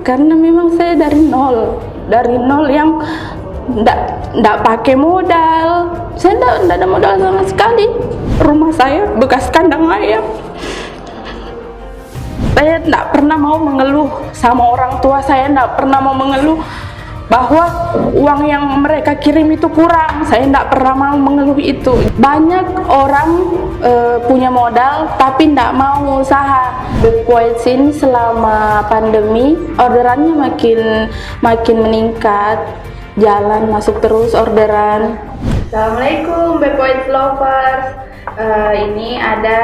Karena memang saya dari nol yang ndak pakai modal. Saya ndak ada modal sama sekali. Rumah saya bekas kandang ayam. Saya ndak pernah mau mengeluh sama orang tua saya, ndak pernah mau mengeluh bahwa uang yang mereka kirim itu kurang. Saya ndak pernah mau mengeluh itu. Banyak orang punya modal tapi ndak mau usaha. Bepoits ini selama pandemi orderannya makin meningkat, jalan masuk terus orderan. Assalamualaikum Bepoits lovers. Ini ada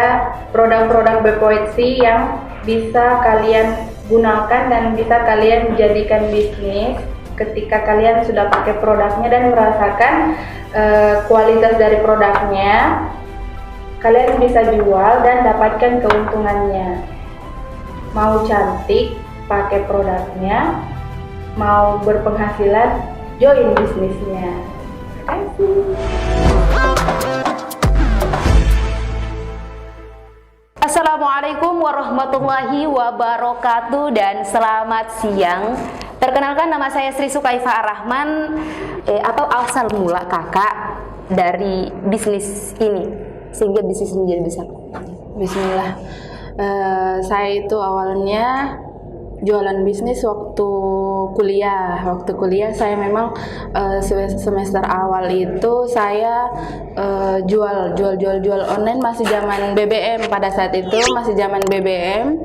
produk-produk Bepoits yang bisa kalian gunakan dan bisa kalian jadikan bisnis. Ketika kalian sudah pakai produknya dan merasakan kualitas dari produknya, kalian bisa jual dan dapatkan keuntungannya. Mau cantik, pakai produknya. Mau berpenghasilan, join bisnisnya. Terima kasih. Assalamualaikum warahmatullahi wabarakatuh dan selamat siang. Perkenalkan, nama saya Sri Sukaifah Ar-Rahman atau asal mula kakak dari bisnis ini sehingga bisnis menjadi besar. Bismillah. Saya itu awalnya jualan bisnis waktu kuliah. Waktu kuliah saya memang semester awal itu saya jual online, masih zaman BBM. Pada saat itu masih zaman BBM.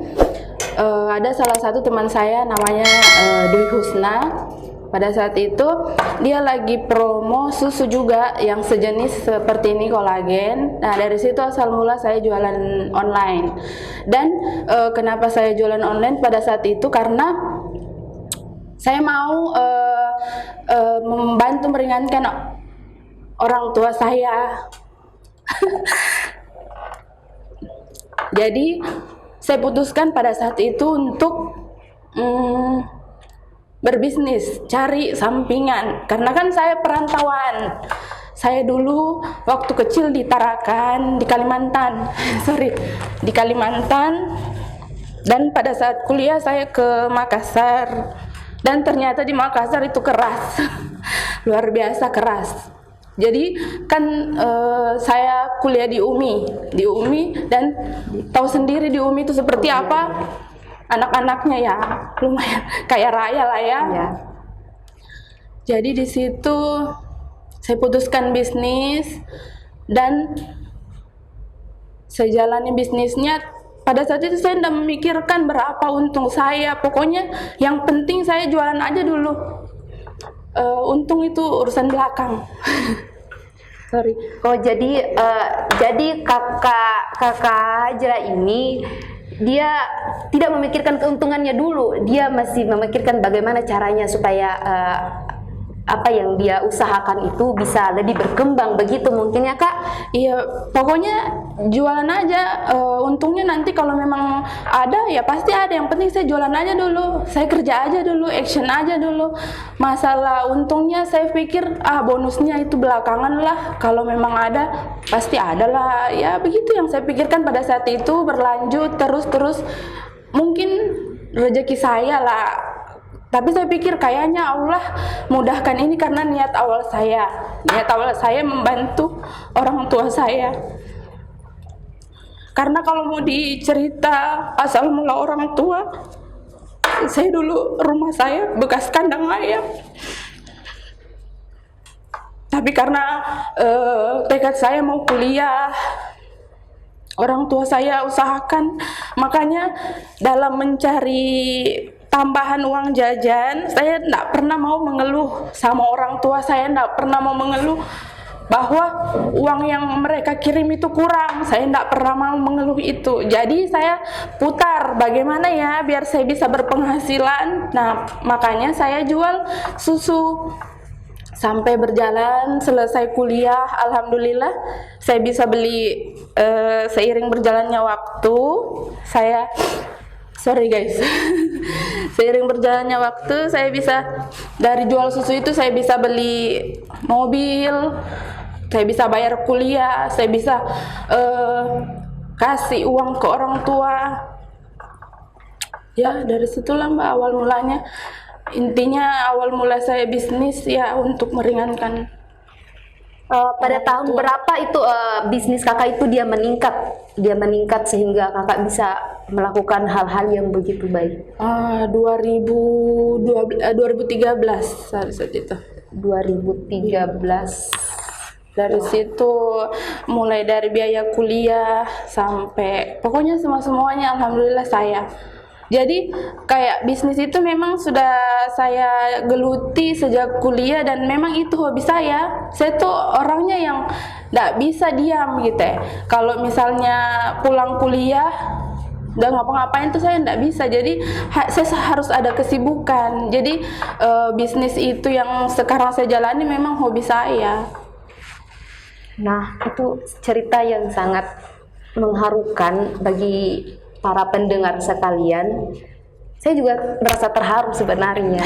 Ada salah satu teman saya namanya Dwi Husna. Pada saat itu dia lagi promo susu juga yang sejenis seperti ini, kolagen. Nah, dari situ asal mula saya jualan online. Dan kenapa saya jualan online pada saat itu, karena saya mau membantu meringankan orang tua saya. Jadi saya putuskan pada saat itu untuk berbisnis, cari sampingan. Karena kan saya perantauan. Saya dulu waktu kecil di Tarakan, di Kalimantan. Di Kalimantan. Dan pada saat kuliah saya ke Makassar. Dan ternyata di Makassar itu keras. Luar biasa keras. Jadi kan saya kuliah di UMI dan tahu sendiri di UMI itu seperti apa. Anak-anaknya ya lumayan kaya raya lah ya. Jadi di situ saya putuskan bisnis dan saya jalani bisnisnya. Pada saat itu saya tidak memikirkan berapa untung saya. Pokoknya yang penting saya jualan aja dulu. Untung itu urusan belakang. Sorry. Oh, jadi kakak Hajra ini dia tidak memikirkan keuntungannya dulu, dia masih memikirkan bagaimana caranya supaya apa yang dia usahakan itu bisa lebih berkembang, begitu mungkin ya Kak? Iya, pokoknya jualan aja, untungnya nanti kalau memang ada ya pasti ada, yang penting saya jualan aja dulu, saya kerja aja dulu, action aja dulu. Masalah untungnya saya pikir bonusnya itu belakangan lah, kalau memang ada pasti ada lah, ya begitu yang saya pikirkan pada saat itu. Berlanjut terus mungkin rezeki saya lah. Tapi saya pikir kayaknya Allah mudahkan ini karena niat awal saya. Niat awal saya membantu orang tua saya. Karena kalau mau dicerita asal mula orang tua, saya dulu rumah saya bekas kandang ayam. Tapi karena tekad saya mau kuliah, orang tua saya usahakan, makanya dalam mencari tambahan uang jajan, saya tidak pernah mau mengeluh sama orang tua saya, tidak pernah mau mengeluh bahwa uang yang mereka kirim itu kurang. Saya tidak pernah mau mengeluh itu. Jadi saya putar bagaimana ya biar saya bisa berpenghasilan. Nah, makanya saya jual susu. Sampai berjalan, selesai kuliah, alhamdulillah saya bisa beli. Seiring berjalannya waktu, seiring berjalannya waktu saya bisa, dari jual susu itu saya bisa beli mobil, saya bisa bayar kuliah, saya bisa kasih uang ke orang tua. Ya dari situlah Mbak awal mulanya. Intinya awal mula saya bisnis ya untuk meringankan. Pada tahun berapa itu bisnis kakak itu dia meningkat sehingga kakak bisa melakukan hal-hal yang begitu baik? 2013 saat itu. 2013. Dari situ mulai dari biaya kuliah sampai pokoknya semuanya alhamdulillah saya. Jadi kayak bisnis itu memang sudah saya geluti sejak kuliah dan memang itu hobi saya. Saya tuh orangnya yang nggak bisa diam gitu ya. Kalau misalnya pulang kuliah udah ngapa-ngapain tuh saya nggak bisa. Jadi saya harus ada kesibukan. Jadi bisnis itu yang sekarang saya jalani memang hobi saya. Nah, itu cerita yang sangat mengharukan bagi para pendengar sekalian. Saya juga merasa terharu sebenarnya.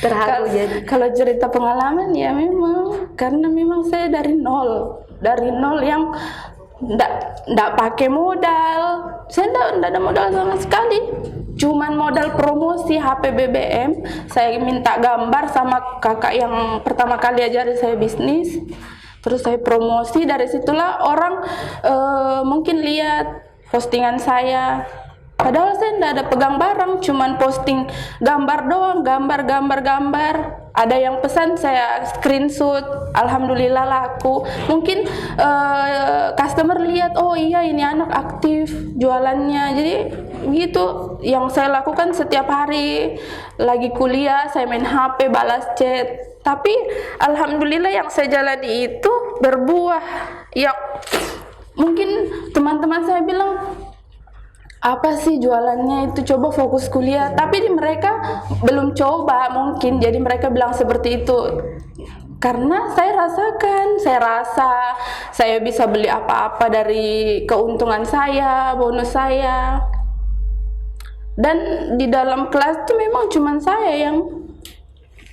Terharu jadi. Kalau cerita pengalaman ya memang karena memang saya dari nol yang ndak pakai modal. Saya ndak ada modal sama sekali. Cuman modal promosi HP BBM. Saya minta gambar sama kakak yang pertama kali ajari saya bisnis. Terus saya promosi, dari situlah orang mungkin lihat postingan saya. Padahal saya tidak ada pegang barang, cuman posting gambar doang, gambar. Ada yang pesan saya screenshot, alhamdulillah laku. Mungkin customer lihat, oh iya ini anak aktif jualannya. Jadi gitu yang saya lakukan setiap hari. Lagi kuliah saya main HP, balas chat. Tapi alhamdulillah yang saya jalani itu berbuah. Ya mungkin teman-teman saya bilang apa sih jualannya itu, coba fokus kuliah, tapi mereka belum coba mungkin, jadi mereka bilang seperti itu. Karena saya rasakan, saya rasa saya bisa beli apa-apa dari keuntungan saya, bonus saya. Dan di dalam kelas itu memang cuma saya yang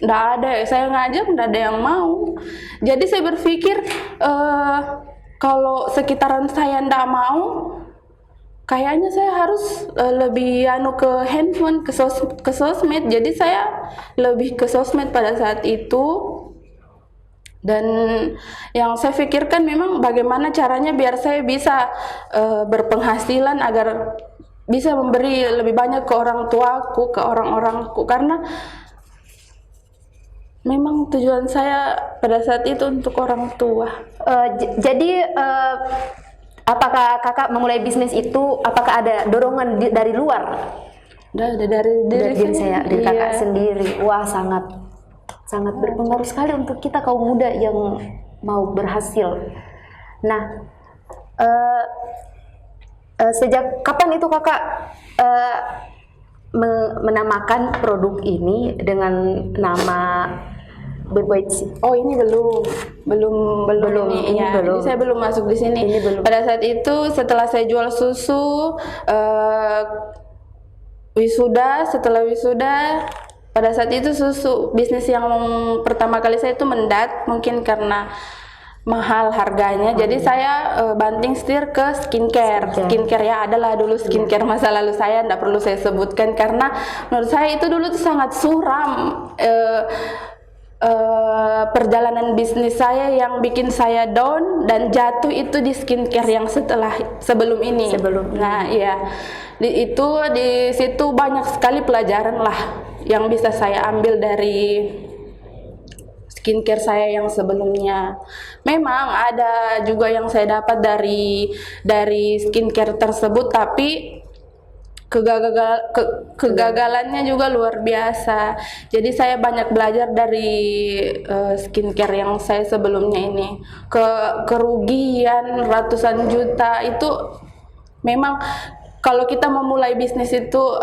nggak ada, saya ngajak nggak ada yang mau. Jadi saya berpikir kalau sekitaran saya nggak mau, kayaknya saya harus lebih ke handphone, ke sosmed. Jadi saya lebih ke sosmed pada saat itu. Dan yang saya pikirkan memang bagaimana caranya biar saya bisa berpenghasilan agar bisa memberi lebih banyak ke orang tuaku, ke orang-orangku. Karena memang tujuan saya pada saat itu untuk orang tua. Jadi apakah kakak memulai bisnis itu, apakah ada dorongan dari luar? Dari diri saya, dari kakak sendiri. Wah, sangat berpengaruh sekali untuk kita kaum muda yang mau berhasil. Nah, sejak kapan itu kakak menamakan produk ini dengan nama Beboitsi? Oh, ini belum ini ya. Belum. Jadi saya belum masuk di sini. Pada saat itu setelah saya jual susu, setelah wisuda, pada saat itu susu bisnis yang pertama kali saya itu mendat, mungkin karena mahal harganya. Jadi saya banting setir ke skincare. Skincare ya adalah dulu skincare masa lalu saya, tidak perlu saya sebutkan karena menurut saya itu dulu tuh sangat suram. Perjalanan bisnis saya yang bikin saya down dan jatuh itu di skincare yang sebelum ini. Nah, iya. Di situ banyak sekali pelajaran lah yang bisa saya ambil dari skincare saya yang sebelumnya. Memang ada juga yang saya dapat dari skincare tersebut, tapi kegagalannya juga luar biasa. Jadi saya banyak belajar dari skincare yang saya sebelumnya ini. Kerugian ratusan juta itu memang kalau kita memulai bisnis itu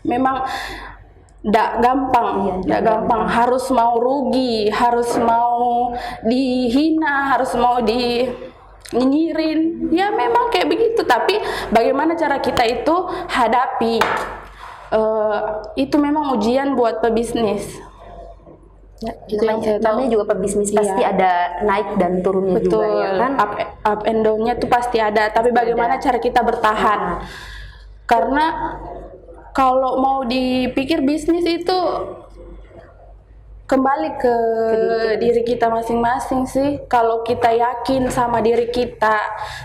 memang nggak gampang. Harus mau rugi, harus mau dihina, harus mau nyinyirin, ya memang kayak begitu. Tapi bagaimana cara kita itu hadapi, itu memang ujian buat pebisnis. Namanya juga pebisnis pasti ada naik dan turunnya. Betul, juga ya kan, up and down-nya tuh pasti ada. Tapi bagaimana cara kita bertahan? Karena kalau mau dipikir bisnis itu kembali ke diri kita masing-masing sih. Kalau kita yakin sama diri kita,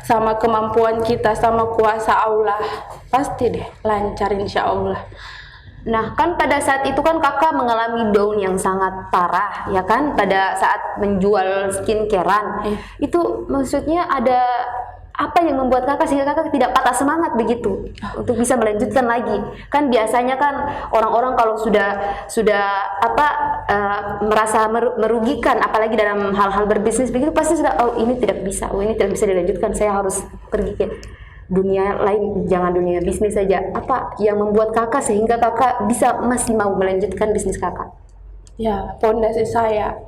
sama kemampuan kita, sama kuasa Allah, pasti deh lancar insya Allah. Nah, kan pada saat itu kan kakak mengalami down yang sangat parah, ya kan? Pada saat menjual skincarean, itu maksudnya ada apa yang membuat kakak sehingga kakak tidak patah semangat begitu untuk bisa melanjutkan lagi? Kan biasanya kan orang-orang kalau sudah merasa merugikan, apalagi dalam hal-hal berbisnis begitu, pasti sudah ini tidak bisa, ini tidak bisa dilanjutkan, saya harus pergi ke dunia lain, jangan dunia bisnis saja. Apa yang membuat kakak sehingga kakak bisa masih mau melanjutkan bisnis kakak? Ya, pondasi saya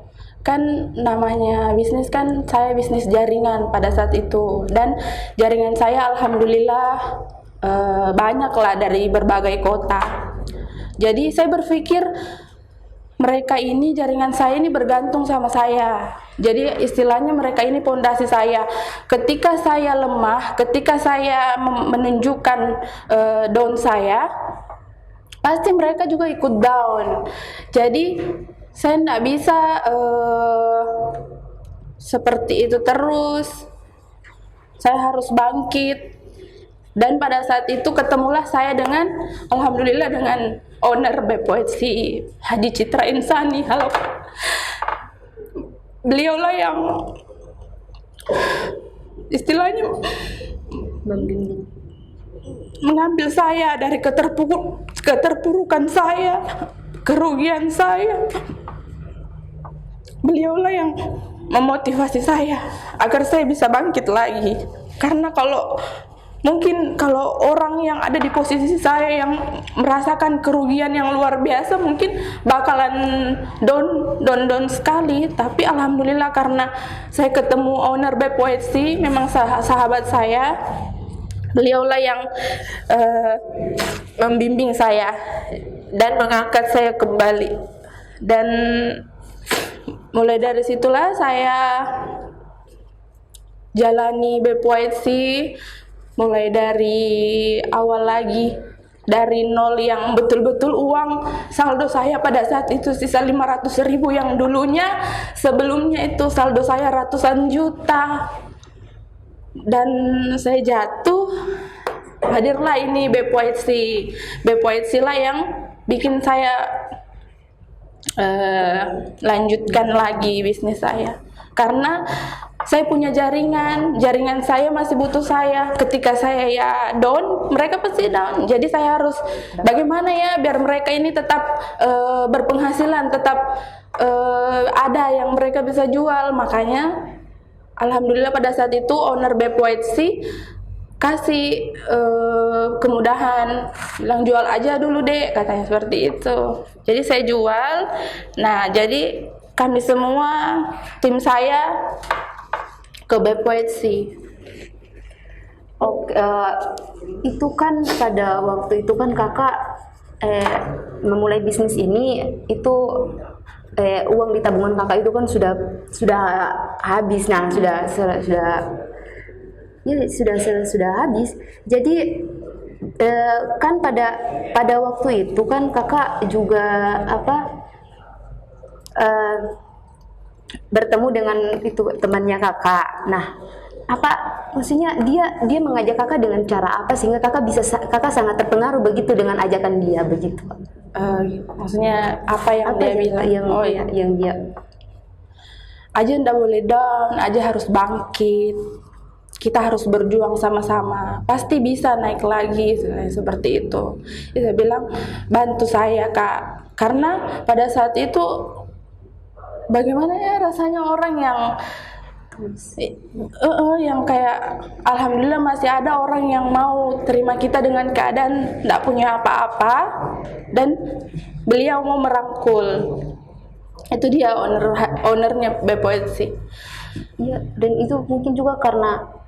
kan namanya bisnis kan, saya bisnis jaringan pada saat itu, dan jaringan saya alhamdulillah banyak lah dari berbagai kota. Jadi saya berpikir mereka ini, jaringan saya ini bergantung sama saya. Jadi istilahnya mereka ini pondasi saya. Ketika saya lemah, ketika saya menunjukkan down saya, pasti mereka juga ikut down. Jadi saya tidak bisa seperti itu terus. Saya harus bangkit. Dan pada saat itu ketemulah saya dengan, alhamdulillah, dengan owner Bepoet, si Hadi Citra Insani. Halo. Beliaulah yang istilahnya Membimbing. mengambil saya dari keterpurukan saya, kerugian saya. Beliaulah yang memotivasi saya agar saya bisa bangkit lagi. Karena mungkin kalau orang yang ada di posisi saya yang merasakan kerugian yang luar biasa, mungkin bakalan down sekali. Tapi alhamdulillah karena saya ketemu owner Bepoetsi, memang sahabat saya, beliaulah yang membimbing saya dan mengangkat saya kembali. Dan mulai dari situlah saya jalani Bepoetsi, mulai dari awal lagi, dari nol yang betul-betul uang saldo saya pada saat itu sisa 500.000 yang dulunya sebelumnya itu saldo saya ratusan juta. Dan saya jatuh, hadirlah ini Bepoetsi lah yang bikin saya lanjutkan lagi bisnis saya. Karena saya punya jaringan saya masih butuh saya. Ketika saya ya down, mereka pasti down. Jadi saya harus bagaimana ya biar mereka ini tetap berpenghasilan, tetap ada yang mereka bisa jual. Makanya alhamdulillah pada saat itu owner Bepoetsi kasih kemudahan, bilang jual aja dulu deh, katanya seperti itu. Jadi saya jual. Nah, jadi kami semua, tim saya ke Bepoetsi. Itu kan pada waktu itu kan kakak memulai bisnis ini, itu uang di tabungan kakak itu kan sudah habis. Nah, sudah habis. Jadi kan pada waktu itu kan kakak juga bertemu dengan itu temannya kakak. Nah, maksudnya dia mengajak kakak dengan cara apa sehingga kakak sangat terpengaruh begitu dengan ajakan dia begitu? Maksudnya apa yang dia bilang? Yang dia aja ndak boleh down, aja harus bangkit. Kita harus berjuang sama-sama, pasti bisa naik lagi, seperti itu. Dia bilang bantu saya kak, karena pada saat itu bagaimana ya rasanya orang yang kayak alhamdulillah masih ada orang yang mau terima kita dengan keadaan tidak punya apa-apa, dan beliau mau merangkul. Itu dia ownernya Bepoetsi. Iya, dan itu mungkin juga karena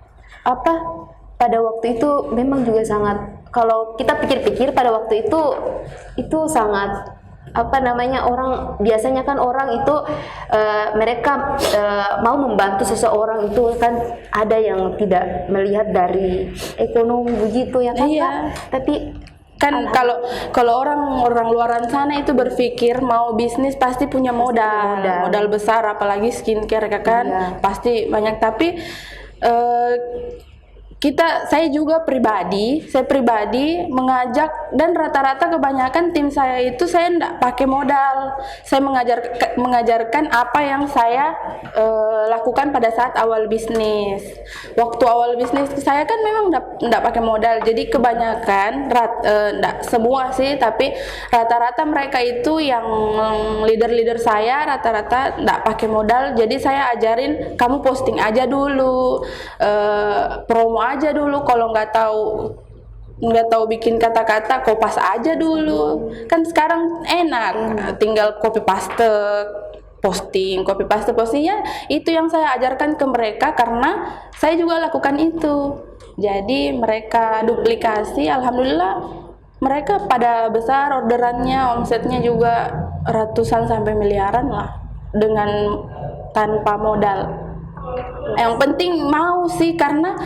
pada waktu itu memang juga sangat, kalau kita pikir-pikir pada waktu itu sangat orang biasanya kan orang itu mereka mau membantu seseorang itu kan ada yang tidak melihat dari ekonomi begitu ya kan. Iya. Tapi Kan kalau orang luaran sana itu berpikir mau bisnis pasti punya modal besar, apalagi skincare kan pasti banyak. Tapi saya pribadi mengajak, dan rata-rata kebanyakan tim saya itu saya enggak pakai modal. Saya mengajarkan apa yang saya lakukan pada saat awal bisnis. Waktu awal bisnis saya kan memang enggak pakai modal. Jadi kebanyakan enggak semua sih, tapi rata-rata mereka itu yang leader-leader saya rata-rata enggak pakai modal. Jadi saya ajarin, kamu posting aja dulu, promo aja dulu, kalau nggak tahu bikin kata-kata, kopas aja dulu. Kan sekarang enak, tinggal copy paste postingnya. Itu yang saya ajarkan ke mereka, karena saya juga lakukan itu. Jadi mereka duplikasi, alhamdulillah mereka pada besar orderannya, omsetnya juga ratusan sampai miliaran lah, dengan tanpa modal. Yang penting mau sih, karena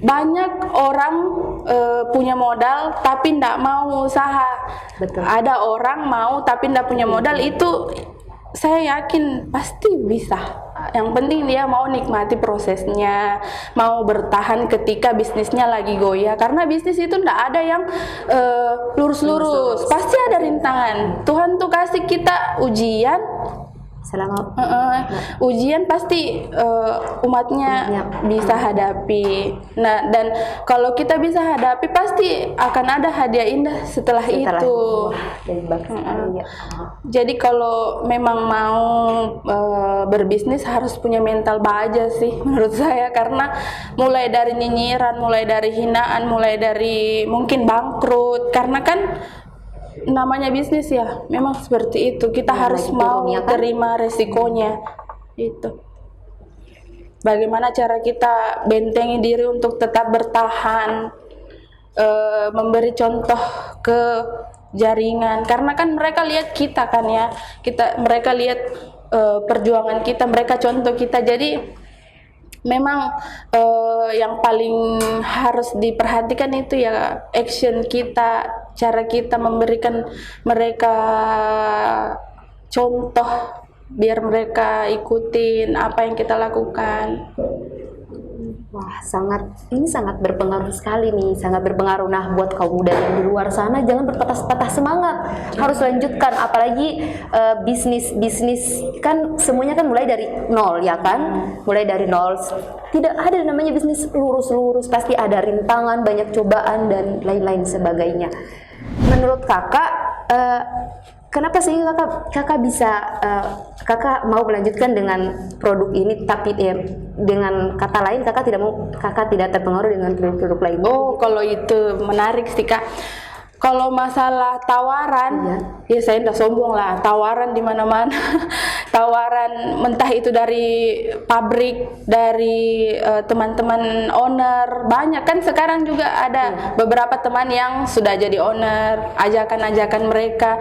banyak orang punya modal tapi ndak mau usaha. Betul. Ada orang mau tapi ndak punya modal, itu saya yakin pasti bisa. Yang penting dia mau nikmati prosesnya, mau bertahan ketika bisnisnya lagi goyah. Karena bisnis itu ndak ada yang lurus-lurus, pasti ada rintangan. Tuhan tuh kasih kita ujian. Ujian pasti umatnya bisa hadapi. Nah, dan kalau kita bisa hadapi, pasti akan ada hadiah indah setelah itu. Jadi kalau memang mau berbisnis harus punya mental baja sih menurut saya, karena mulai dari nyinyiran, mulai dari hinaan, mulai dari mungkin bangkrut, karena kan namanya bisnis ya, memang seperti itu. Kita harus mau terima resikonya. Itu. Bagaimana cara kita bentengi diri untuk tetap bertahan, memberi contoh ke jaringan. Karena kan mereka lihat kita kan ya, mereka lihat perjuangan kita, mereka contoh kita. Jadi memang yang paling harus diperhatikan itu ya action kita, cara kita memberikan mereka contoh, biar mereka ikutin apa yang kita lakukan. Wah, ini sangat berpengaruh sekali nih, sangat berpengaruh. Nah, buat kaum muda yang di luar sana, jangan berpatah semangat, harus lanjutkan. Apalagi bisnis kan semuanya kan mulai dari nol ya kan, mulai dari nol. Tidak ada namanya bisnis lurus-lurus, pasti ada rintangan, banyak cobaan dan lain-lain sebagainya. Menurut kakak, kenapa sih kakak bisa kakak mau melanjutkan dengan produk ini, tapi dengan kata lain kakak tidak terpengaruh dengan produk-produk lain? Oh, kalau itu menarik sih Kak. Kalau masalah tawaran, ya saya tidak sombong lah. Tawaran di mana-mana, tawaran mentah itu dari pabrik, dari teman-teman owner, banyak kan sekarang juga ada beberapa teman yang sudah jadi owner, ajakan-ajakan mereka.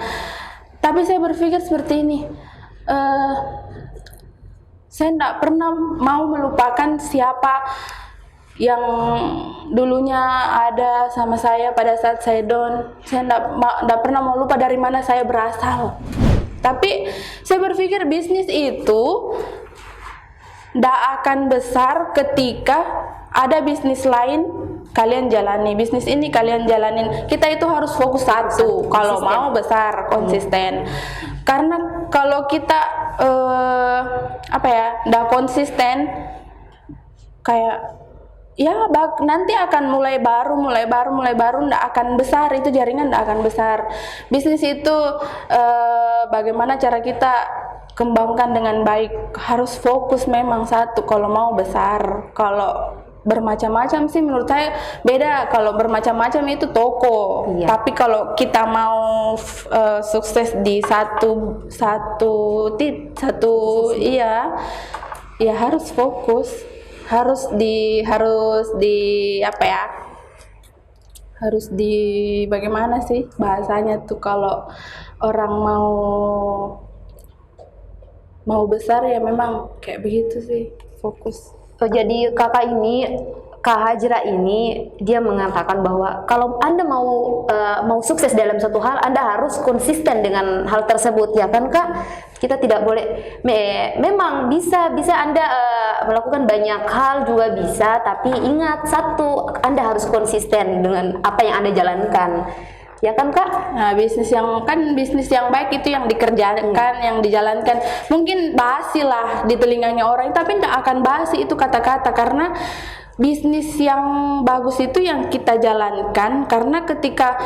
Tapi saya berpikir seperti ini, saya tidak pernah mau melupakan siapa yang dulunya ada sama saya pada saat saya down. Saya tidak pernah mau lupa dari mana saya berasal. Tapi saya berpikir bisnis itu tidak akan besar ketika ada bisnis lain kalian jalani, bisnis ini kalian jalanin. Kita itu harus fokus satu kalau mau besar, konsisten. Karena kalau kita tidak konsisten, kayak nanti akan mulai baru, ndak akan besar, itu jaringan ndak akan besar. Bisnis itu bagaimana cara kita kembangkan dengan baik, harus fokus memang satu kalau mau besar. Kalau bermacam-macam sih menurut saya beda. Kalau bermacam-macam itu toko, tapi kalau kita mau sukses di satu harus fokus, harus bagaimana sih bahasanya tuh, kalau orang mau besar ya memang kayak begitu sih, fokus. Jadi kakak ini Kak Hajra ini dia mengatakan bahwa kalau Anda mau sukses dalam satu hal, Anda harus konsisten dengan hal tersebut, ya kan Kak? Kita tidak boleh memang bisa Anda melakukan banyak hal juga bisa, tapi ingat satu, Anda harus konsisten dengan apa yang Anda jalankan. Ya kan Kak? Nah, bisnis yang baik itu yang dikerjakan, yang dijalankan. Mungkin basi lah di telinganya orang, tapi nggak akan basi itu kata-kata, karena bisnis yang bagus itu yang kita jalankan. Karena ketika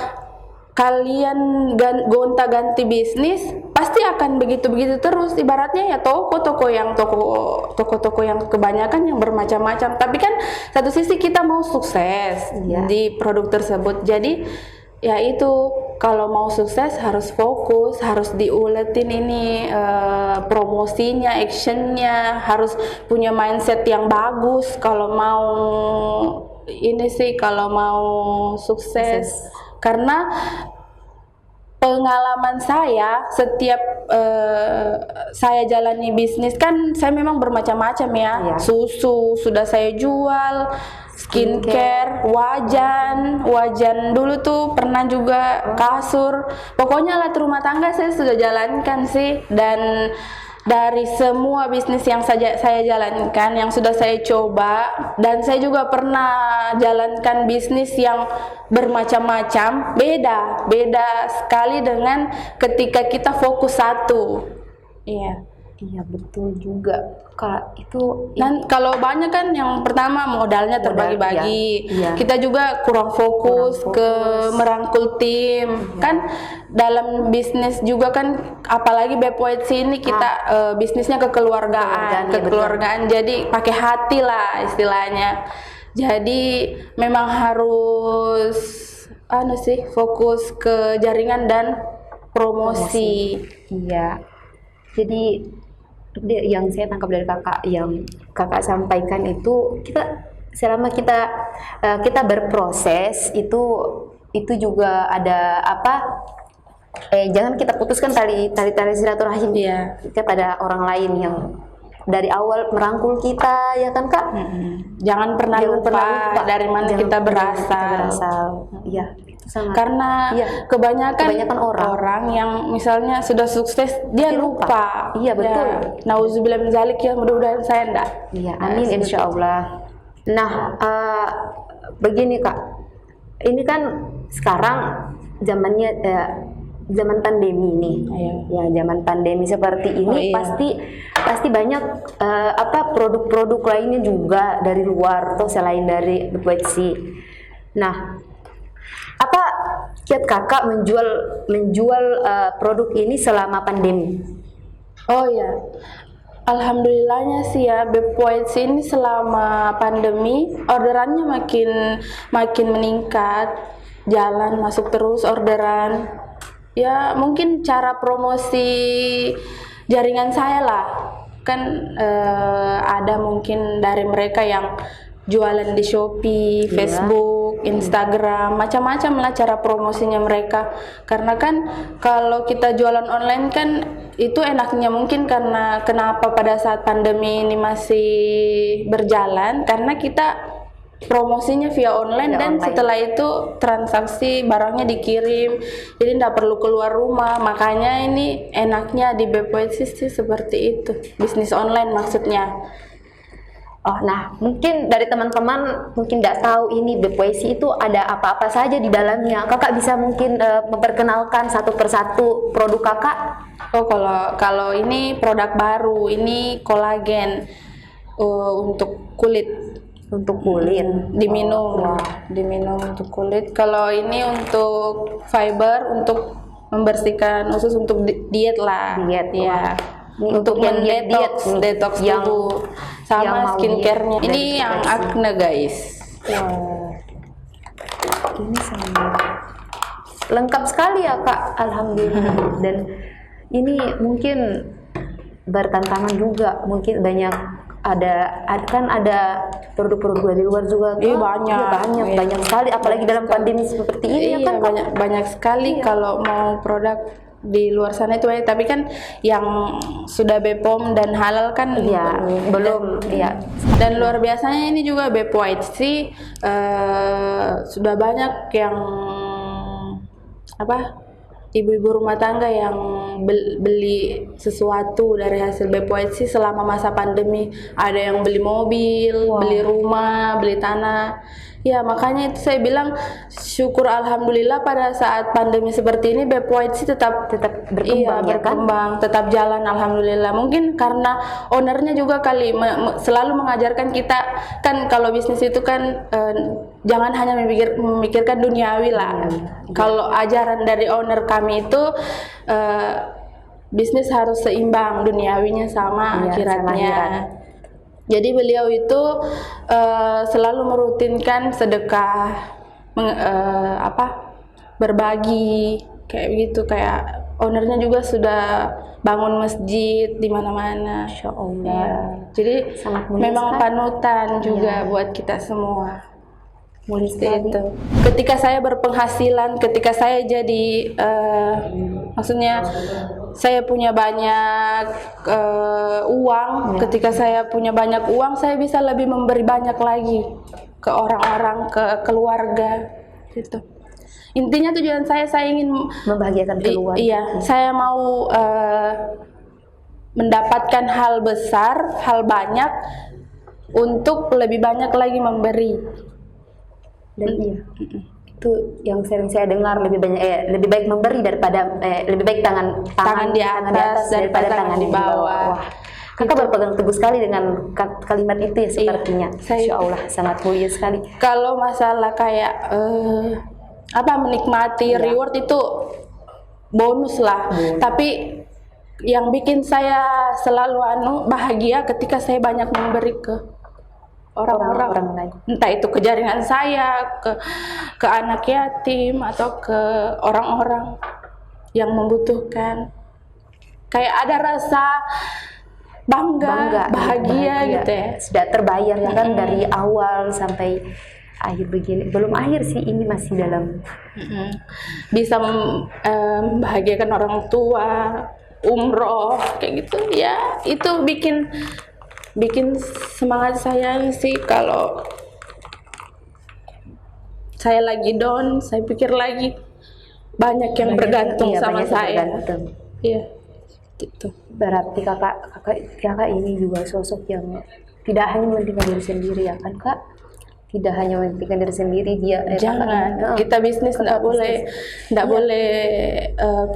kalian gonta-ganti bisnis, pasti akan begitu-begitu terus. Ibaratnya ya toko-toko yang kebanyakan yang bermacam-macam. Tapi kan satu sisi kita mau sukses di produk tersebut. Jadi ya itu, kalau mau sukses harus fokus, harus diuletin ini promosinya, actionnya, harus punya mindset yang bagus kalau mau sukses. Karena pengalaman saya setiap saya jalani bisnis kan, saya memang bermacam-macam ya. Susu sudah saya jual, skincare, wajan dulu tuh pernah juga, kasur, pokoknya alat rumah tangga saya sudah jalankan sih. Dan dari semua bisnis yang saya jalankan, yang sudah saya coba, dan saya juga pernah jalankan bisnis yang bermacam-macam, beda sekali dengan ketika kita fokus satu. Iya betul juga Kak, itu. Dan kalau banyak kan, yang pertama modalnya terbagi-bagi, kita juga kurang fokus ke merangkul tim. Kan dalam bisnis juga kan, apalagi Bepoits ini kita bisnisnya kekeluargaan, jadi pakai hati lah istilahnya. Jadi memang harus fokus ke jaringan dan promosi. Iya. Jadi yang saya tangkap dari kakak, yang kakak sampaikan itu, selama kita berproses itu juga ada jangan kita putuskan tali silaturahim kepada orang lain yang dari awal merangkul kita, ya kan Kak? Jangan pernah lupa dari mana kita berasal. Iya. Karena kebanyakan orang yang misalnya sudah sukses dia lupa. Iya betul. Nauzubillah min zalik, ya, mudah-mudahan saya enggak. Iya, amin insyaallah. Nah, begini Kak, ini kan sekarang zamannya zaman pandemi nih. Ya, zaman pandemi seperti ini pasti banyak produk-produk lainnya juga dari luar atau selain dari Bepoits. Nah, apa kiat kakak menjual produk ini selama pandemi? Oh ya, alhamdulillahnya sih ya, Bepoits ini selama pandemi orderannya makin meningkat, jalan masuk terus orderan. Ya mungkin cara promosi jaringan saya lah, kan ada mungkin dari mereka yang jualan di Shopee, Facebook, Instagram, macam-macam lah cara promosinya mereka. Karena kan kalau kita jualan online kan itu enaknya mungkin, karena kenapa pada saat pandemi ini masih berjalan, karena kita promosinya via online dan setelah itu transaksi barangnya dikirim, jadi tidak perlu keluar rumah. Makanya ini enaknya di Bepoits sih seperti itu, bisnis online maksudnya. Oh, nah mungkin dari teman-teman mungkin tidak tahu ini Bepoits itu ada apa-apa saja di dalamnya. Kakak bisa mungkin memperkenalkan satu persatu produk kakak? Oh, kalau ini produk baru, ini kolagen untuk kulit. Untuk kulit diminum untuk kulit. Kalau ini untuk fiber, untuk membersihkan usus, untuk diet lah. Ya. Untuk yang detox tubuh, sama skincare-nya. Ini yang acne guys. Ini sangat lengkap sekali ya Kak, alhamdulillah. Dan ini mungkin bertantangan juga, mungkin banyak ada produk-produk dari luar juga. Banyak sekali, apalagi dalam pandemi seperti ini ya kan. Banyak sekali. Kalau mau produk di luar sana itu banyak, tapi kan yang sudah BPOM dan halal kan Iya, belum. Iya. Dan luar biasanya ini juga BPOIC sudah banyak yang ibu-ibu rumah tangga yang beli sesuatu dari hasil BPOIC selama masa pandemi. Ada yang beli mobil, beli rumah, beli tanah. Ya, makanya itu saya bilang syukur alhamdulillah pada saat pandemi seperti ini BPOIC tetap berkembang, ya kan? berkembang, tetap jalan alhamdulillah. Mungkin karena ownernya juga kali selalu mengajarkan kita kan kalau bisnis itu kan jangan hanya memikirkan duniawi lah. Kalau ajaran dari owner kami itu bisnis harus seimbang, duniawinya sama akhiratnya. Jadi beliau itu selalu merutinkan sedekah, berbagi kayak gitu. Kayak ownernya juga sudah bangun masjid di mana-mana. Masya Allah. Ya. Jadi Sangat mulia memang sekali. panutan juga buat kita semua. Mulia sekali. Itu. Ketika saya berpenghasilan, ketika saya jadi maksudnya saya punya banyak uang, ketika saya punya banyak uang, saya bisa lebih memberi banyak lagi ke orang-orang, ke keluarga gitu. Intinya tujuan saya ingin Membahagiakan keluarga. Iya, saya mau mendapatkan hal besar, hal banyak untuk lebih banyak lagi memberi. Dan iya, itu yang sering saya dengar, lebih baik memberi daripada lebih baik tangan di atas daripada tangan di bawah. Wah, kakak berpegang teguh sekali dengan kalimat itu ya sepertinya. Insya Allah sangat mulia sekali. Kalau masalah kayak menikmati reward itu bonus lah. Tapi yang bikin saya selalu bahagia ketika saya banyak memberi ke orang-orang lain, entah itu ke jaringan saya, ke anak yatim atau ke orang-orang yang membutuhkan. Kayak ada rasa bangga, bahagia gitu ya. Sudah terbayar ya kan dari awal sampai akhir begini. Belum akhir sih, ini masih dalam. Bisa membahagiakan orang tua, umroh kayak gitu ya. Itu bikin semangat saya sih. Kalau saya lagi down, saya pikir lagi banyak yang bergantung sama saya. Iya, gitu. Berarti kakak ini juga sosok yang tidak hanya mementingkan diri sendiri ya kan kak? Tidak hanya mementingkan diri sendiri, dia jangan kita bisnis nggak boleh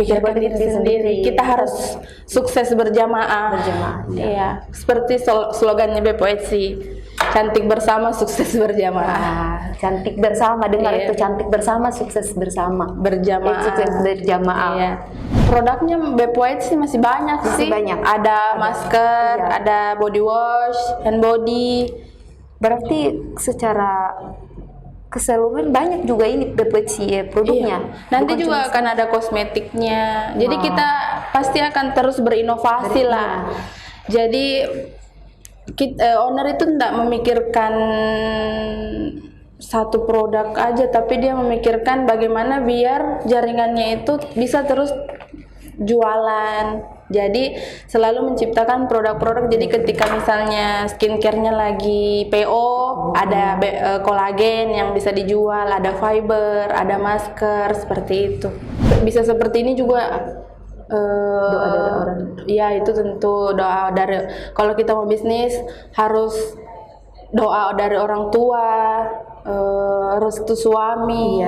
pikirkan diri sendiri. Kita harus sukses berjamaah. Iya, seperti slogannya BPOIC, cantik bersama, sukses berjamaah. Cantik bersama, dengar itu, cantik bersama, sukses bersama, berjamaah. Sukses berjamaah. Iya. Produknya BPOIC masih banyak sih. Ada masker, ada body wash, hand body. Berarti secara keseluruhan banyak juga ini BPOIC produknya. Nanti juga akan ada kosmetiknya. Jadi kita pasti akan terus berinovasi lah. Jadi owner itu tidak memikirkan satu produk aja, tapi dia memikirkan bagaimana biar jaringannya itu bisa terus jualan. Jadi selalu menciptakan produk-produk. Jadi ketika misalnya skincare-nya lagi PO, ada kolagen yang bisa dijual, ada fiber, ada masker, seperti itu. Bisa seperti ini juga. Doa dari orang. Ya, itu tentu doa dari, kalau kita mau bisnis harus doa dari orang tua, restu suami.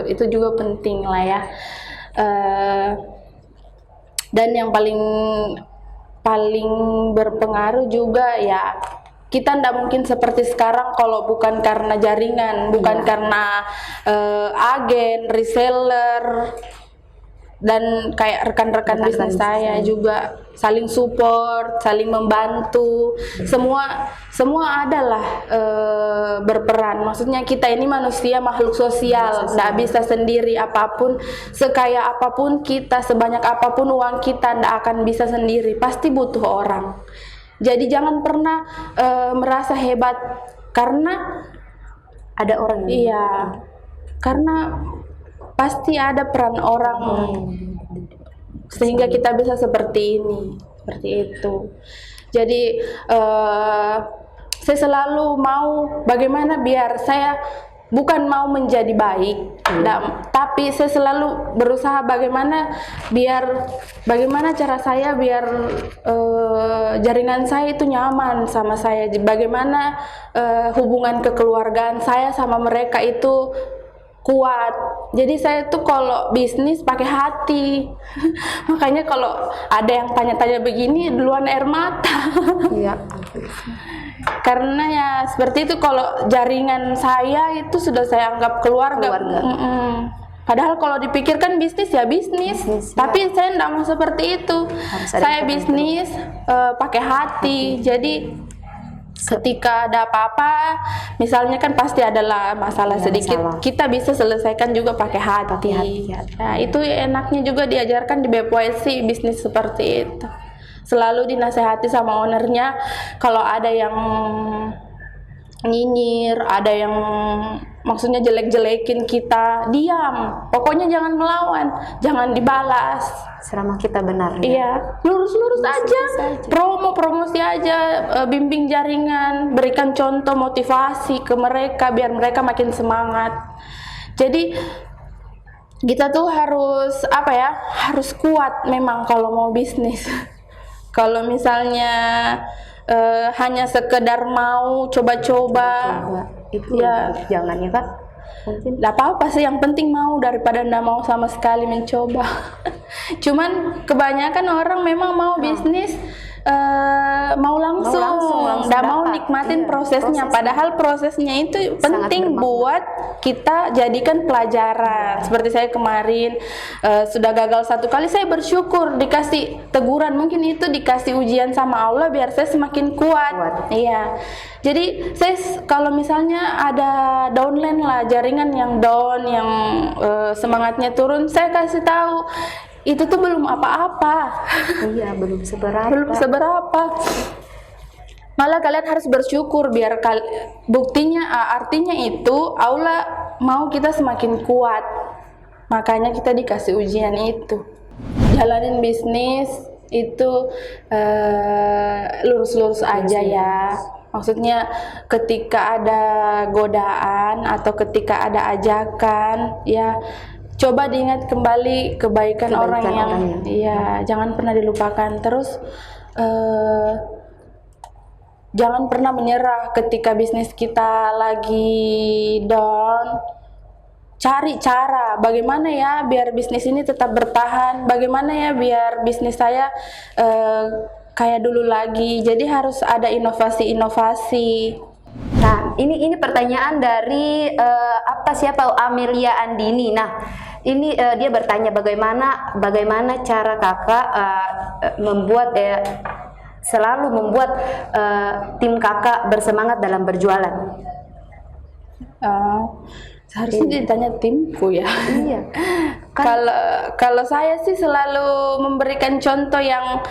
Itu juga penting lah ya. Dan yang paling berpengaruh juga ya, kita tidak mungkin seperti sekarang kalau bukan karena jaringan, bukan karena agen, reseller, dan kayak rekan-rekan bisnis saya juga saling support, saling membantu. Semua adalah berperan. Maksudnya kita ini manusia, makhluk sosial, tidak bisa sendiri. Apapun, sekaya apapun kita, sebanyak apapun uang kita, tidak akan bisa sendiri. Pasti butuh orang. Jadi jangan pernah merasa hebat karena ada orang. Iya, karena pasti ada peran orang. sehingga kita bisa seperti ini, seperti itu. Jadi saya selalu mau bagaimana biar saya bukan mau menjadi baik, tapi saya selalu berusaha bagaimana cara saya biar jaringan saya itu nyaman sama saya, bagaimana hubungan kekeluargaan saya sama mereka itu kuat. Jadi saya tuh kalau bisnis pakai hati. Makanya kalau ada yang tanya-tanya begini duluan air mata. Iya. Karena ya seperti itu, kalau jaringan saya itu sudah saya anggap keluarga. Padahal kalau dipikirkan bisnis ya bisnis, tapi saya tidak mau seperti itu. Saya bisnis pakai hati. Jadi ketika ada apa-apa, misalnya kan pasti adalah masalah sedikit, kita bisa selesaikan juga pakai hati. Nah, itu enaknya juga diajarkan di BPOIC bisnis seperti itu. Selalu dinasehati sama ownernya, kalau ada yang nyinyir, ada yang maksudnya jelek-jelekin kita, diam. Pokoknya jangan melawan, jangan dibalas. Selama kita benar. Iya, lurus-lurus aja. Promosi aja, bimbing jaringan, berikan contoh motivasi ke mereka biar mereka makin semangat. Jadi kita tuh harus harus kuat memang kalau mau bisnis. Kalau misalnya hanya sekedar mau coba-coba, itu ya jangan ya Kak. Mungkin nggak apa-apa sih, yang penting mau daripada nggak mau sama sekali mencoba. Cuman kebanyakan orang memang mau bisnis mau langsung nggak mau nikmatin prosesnya. Padahal prosesnya itu penting buat kita jadikan pelajaran. Seperti saya kemarin sudah gagal 1 kali, saya bersyukur dikasih teguran, mungkin itu dikasih ujian sama Allah biar saya semakin kuat. Iya. Jadi saya kalau misalnya ada downline lah, jaringan yang down, yang semangatnya turun, saya kasih tahu itu tuh belum apa-apa. Iya, belum seberapa. Belum seberapa. Malah kalian harus bersyukur biar buktinya, artinya itu Allah mau kita semakin kuat. Makanya kita dikasih ujian itu. Jalanin bisnis itu lurus-lurus aja ya. Maksudnya ketika ada godaan atau ketika ada ajakan, ya coba diingat kembali kebaikan orang yang iya, jangan pernah dilupakan. Terus jangan pernah menyerah ketika bisnis kita lagi down. Cari cara bagaimana ya biar bisnis ini tetap bertahan, bagaimana ya biar bisnis saya kayak dulu lagi. Jadi harus ada inovasi-inovasi. Nah, ini pertanyaan dari siapa Amelia Andini. Nah, ini dia bertanya bagaimana cara Kakak selalu membuat tim Kakak bersemangat dalam berjualan. Seharusnya ditanya timku ya. Iya. Kalau saya sih selalu memberikan contoh yang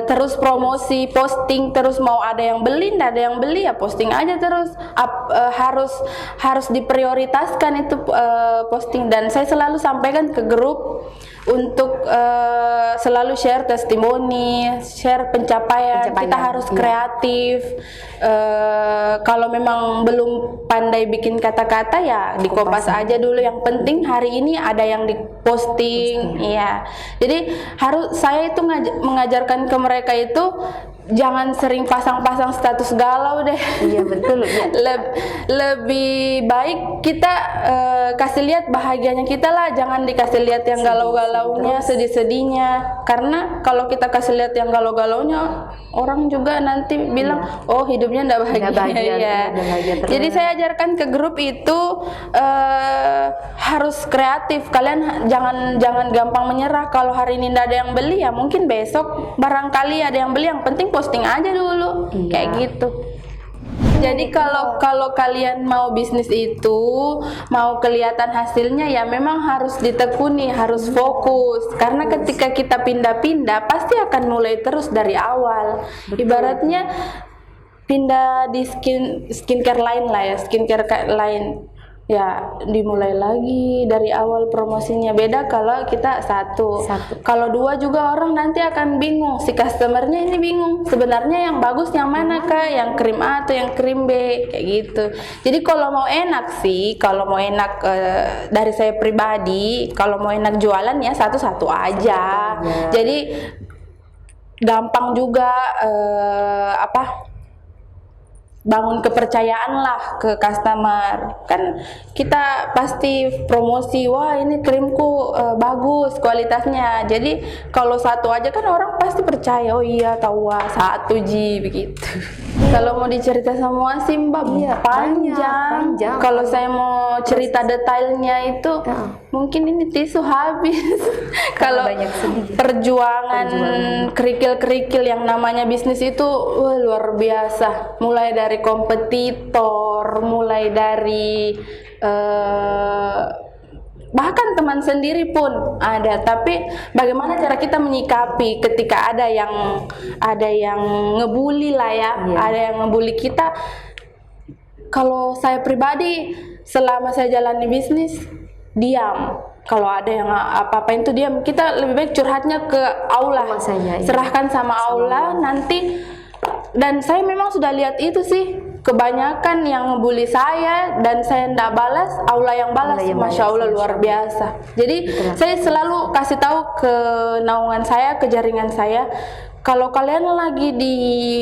terus promosi, posting terus, mau ada yang beli, nggak ada yang beli ya posting aja terus. Harus diprioritaskan itu posting, dan saya selalu sampaikan ke grup untuk selalu share testimoni, share pencapaian. Kita harus kreatif. Kalau memang belum pandai bikin kata-kata ya dikopas aja dulu. Yang penting hari ini ada yang diposting. Iya. Jadi saya itu mengajarkan ke mereka itu jangan sering pasang-pasang status galau deh. Iya betul. Lebih baik kita kasih lihat bahagianya kita lah, jangan dikasih lihat yang galau-galaunya, sedih-sedihnya. Karena kalau kita kasih lihat yang galau-galaunya, orang juga nanti bilang, oh hidupnya enggak bahagia. Ya. Jadi saya ajarkan ke grup itu harus kreatif. Kalian jangan gampang menyerah. Kalau hari ini enggak ada yang beli ya mungkin besok barangkali ada yang beli. Yang penting posting aja dulu, kayak gitu. Jadi kalau kalian mau bisnis itu mau kelihatan hasilnya ya memang harus ditekuni, harus fokus. Karena ketika kita pindah-pindah pasti akan mulai terus dari awal. Ibaratnya pindah di skincare lain lah ya, skincare lain. ya dimulai lagi dari awal promosinya. Beda kalau kita satu. Kalau dua juga orang nanti akan bingung, si customernya ini bingung sebenarnya yang bagus yang mana kah, yang krim A atau yang krim B, kayak gitu. Jadi kalau mau enak sih, kalau mau enak dari saya pribadi, kalau mau enak jualan ya satu-satu aja. Jadi gampang juga bangun kepercayaan lah ke customer. Kan kita pasti promosi, wah ini krimku bagus kualitasnya. Jadi kalau satu aja kan orang pasti percaya, oh iya tahu wah satu ji begitu. Kalau mau dicerita semua sih Mbak panjang. Kalau saya mau cerita detailnya itu mungkin ini tisu habis. Kalau perjuangan kerikil-kerikil yang namanya bisnis itu luar biasa. Mulai dari kompetitor, mulai dari bahkan teman sendiri pun ada. Tapi bagaimana cara kita menyikapi ketika ada yang ngebully lah ya, ada yang ngebully kita. Kalau saya pribadi selama saya jalani bisnis diam. Kalau ada yang apa-apain itu diam. Kita lebih baik curhatnya ke aula, serahkan sama aula nanti. Dan saya memang sudah lihat itu sih, kebanyakan yang ngebully saya dan saya tidak balas, aula yang balas. Masya Allah luar biasa. Jadi saya selalu kasih tahu ke naungan saya, ke jaringan saya, kalau kalian lagi di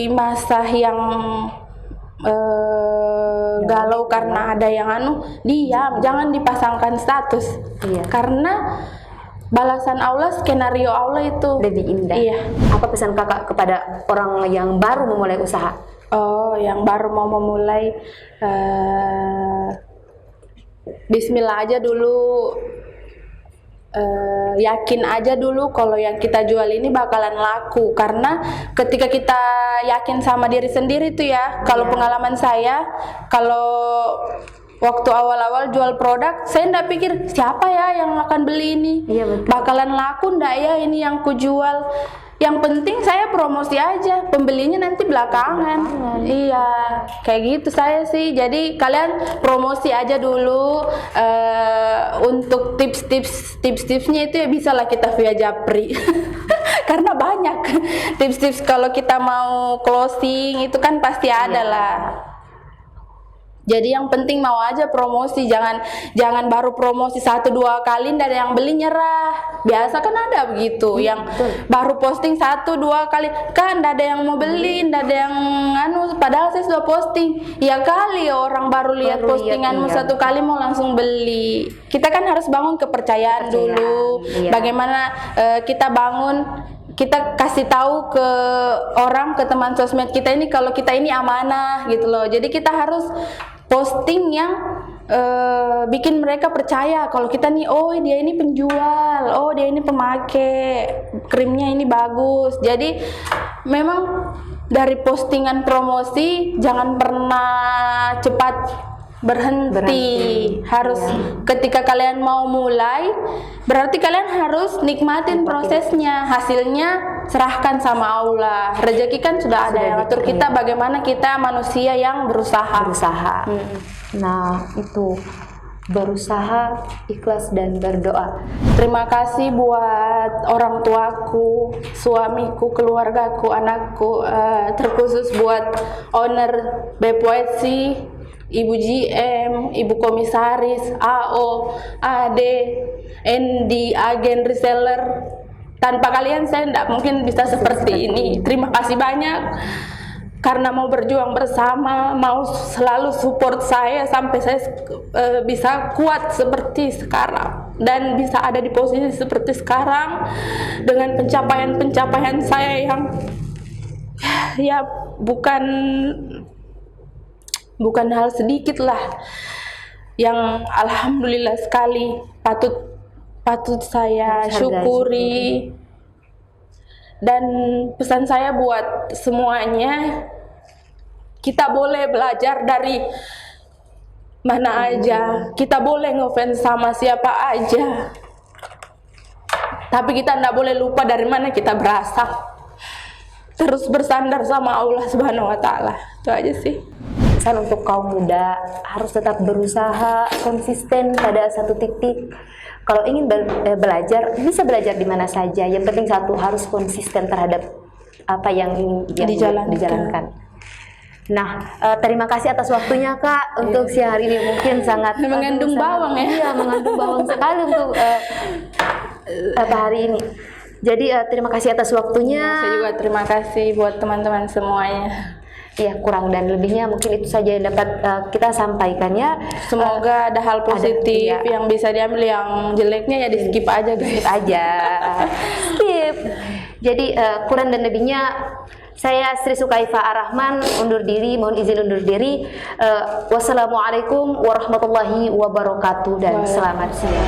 masa yang galau karena ada yang diam, jangan dipasangkan status. Karena balasan aula, skenario aula itu lebih indah. Apa pesan kakak kepada orang yang baru memulai usaha? Yang baru mau memulai, bismillah aja dulu, yakin aja dulu kalau yang kita jual ini bakalan laku. Karena ketika kita yakin sama diri sendiri tuh ya, kalau pengalaman saya, kalau waktu awal-awal jual produk, saya ndak pikir siapa ya yang akan beli ini, bakalan laku ndak ya ini yang kujual. Yang penting saya promosi aja, pembelinya nanti belakangan. Iya, kayak gitu saya sih. Jadi kalian promosi aja dulu. Untuk tips-tipsnya itu ya bisa lah kita via Japri. Karena banyak tips-tips kalau kita mau closing itu kan pasti ada lah. Jadi yang penting mau aja promosi, jangan baru promosi 1-2 kali ndak ada yang beli nyerah. Biasa kan ada begitu, yang baru posting 1-2 kali kan ndak ada yang mau beli, ndak ada yang padahal saya sudah posting. Ya kali orang baru lihat postinganmu 1 kali mau langsung beli. Kita kan harus bangun kepercayaan dulu. Bagaimana kita bangun, kita kasih tahu ke orang, ke teman sosmed kita ini kalau kita ini amanah gitu loh. Jadi kita harus posting yang bikin mereka percaya kalau kita nih, oh dia ini penjual, oh dia ini pemakai, krimnya ini bagus. Jadi memang dari postingan promosi jangan pernah cepat berhenti. Harus ketika kalian mau mulai, berarti kalian harus nikmatin prosesnya. Hasilnya serahkan sama Allah. Rezeki kan sudah ada yang atur kita. Bagaimana kita manusia yang berusaha. Nah itu, berusaha, ikhlas dan berdoa. Terima kasih buat orang tuaku, suamiku, keluargaku, anakku, terkhusus buat owner Bepoetsi, Ibu GM, Ibu Komisaris, AO, AD, ND, agen reseller. Tanpa kalian saya tidak mungkin bisa seperti ini. Terima kasih banyak karena mau berjuang bersama, mau selalu support saya sampai saya bisa kuat seperti sekarang dan bisa ada di posisi seperti sekarang dengan pencapaian-pencapaian saya yang ya bukan hal sedikit lah, yang alhamdulillah sekali patut saya syukuri. Dan pesan saya buat semuanya, kita boleh belajar dari mana aja, kita boleh ngefans sama siapa aja, tapi kita tidak boleh lupa dari mana kita berasal. Terus bersandar sama Allah Subhanahu wa Ta'ala. Itu aja sih. pesan untuk kaum muda harus tetap berusaha konsisten pada satu titik. Kalau ingin belajar, bisa belajar di mana saja. Yang penting satu, harus konsisten terhadap apa yang dijalankan. Nah, terima kasih atas waktunya Kak untuk siang hari ini. Mungkin sangat mengandung bawang ya. Iya, mengandung bawang sekali untuk hari ini. Jadi terima kasih atas waktunya. Saya juga terima kasih buat teman-teman semuanya. Ya, kurang dan lebihnya mungkin itu saja yang dapat kita sampaikan ya. Semoga ada hal positif yang bisa diambil, yang jeleknya ya di skip aja guys. Skip aja. Skip. Jadi kurang dan lebihnya saya Sri Sukaifah Ar-Rahman mohon izin undur diri. Wassalamualaikum warahmatullahi wabarakatuh dan selamat siang.